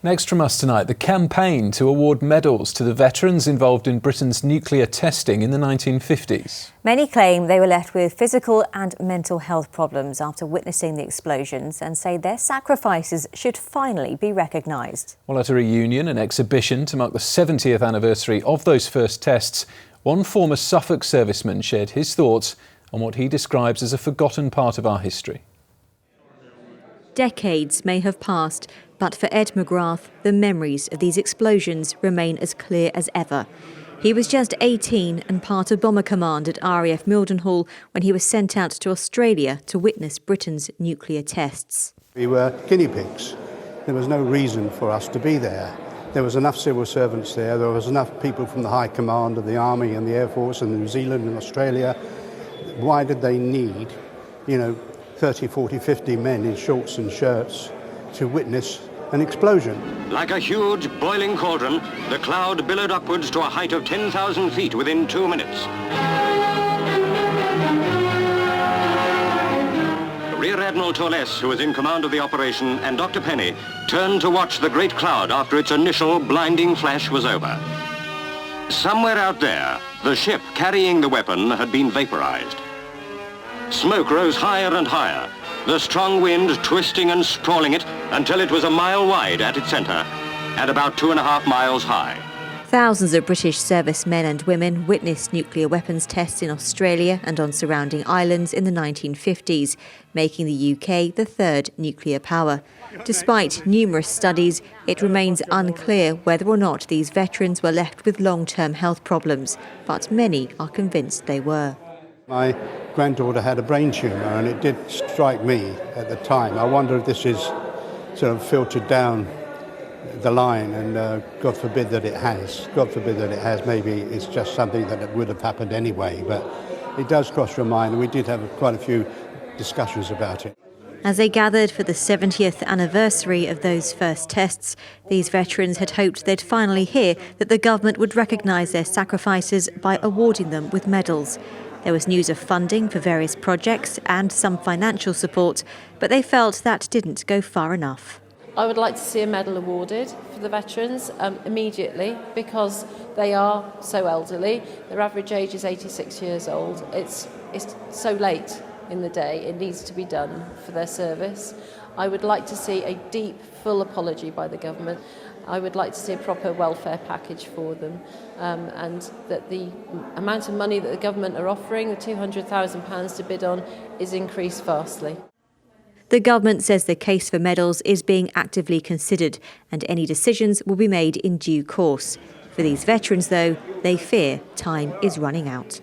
Next from us tonight, the campaign to award medals to the veterans involved in Britain's nuclear testing in the 1950s. Many claim they were left with physical and mental health problems after witnessing the explosions and say their sacrifices should finally be recognised. Well, at a reunion and exhibition to mark the 70th anniversary of those first tests, one former Suffolk serviceman shared his thoughts on what he describes as a forgotten part of our history. Decades may have passed, but for Ed McGrath, the memories of these explosions remain as clear as ever. He was just 18 and part of Bomber Command at RAF Mildenhall when he was sent out to Australia to witness Britain's nuclear tests. We were guinea pigs. There was no reason for us to be there. There was enough civil servants there. There was enough people from the High Command of the Army and the Air Force and New Zealand and Australia. Why did they need, 30, 40, 50 men in shorts and shirts to witness an explosion? Like a huge boiling cauldron, the cloud billowed upwards to a height of 10,000 feet within 2 minutes. Rear Admiral Torless, who was in command of the operation, and Dr. Penny turned to watch the great cloud after its initial blinding flash was over. Somewhere out there, the ship carrying the weapon had been vaporized. Smoke rose higher and higher, the strong wind twisting and sprawling it until it was a mile wide at its centre and about 2.5 miles high. Thousands of British servicemen and women witnessed nuclear weapons tests in Australia and on surrounding islands in the 1950s, making the UK the third nuclear power. Despite numerous studies, it remains unclear whether or not these veterans were left with long-term health problems, but many are convinced they were. My granddaughter had a brain tumour and it did strike me at the time. I wonder if this is sort of filtered down the line, and God forbid that it has. God forbid that it has. Maybe it's just something that would have happened anyway, but it does cross your mind, and we did have quite a few discussions about it. As they gathered for the 70th anniversary of those first tests, these veterans had hoped they'd finally hear that the government would recognise their sacrifices by awarding them with medals. There was news of funding for various projects and some financial support, but they felt that didn't go far enough. I would like to see a medal awarded for the veterans immediately, because they are so elderly. Their average age is 86 years old. It's so late in the day. It needs to be done for their service. I would like to see a deep, full apology by the government. I would like to see a proper welfare package for them, and that the amount of money that the government are offering, the £200,000 to bid on, is increased vastly. The government says the case for medals is being actively considered and any decisions will be made in due course. For these veterans, though, they fear time is running out.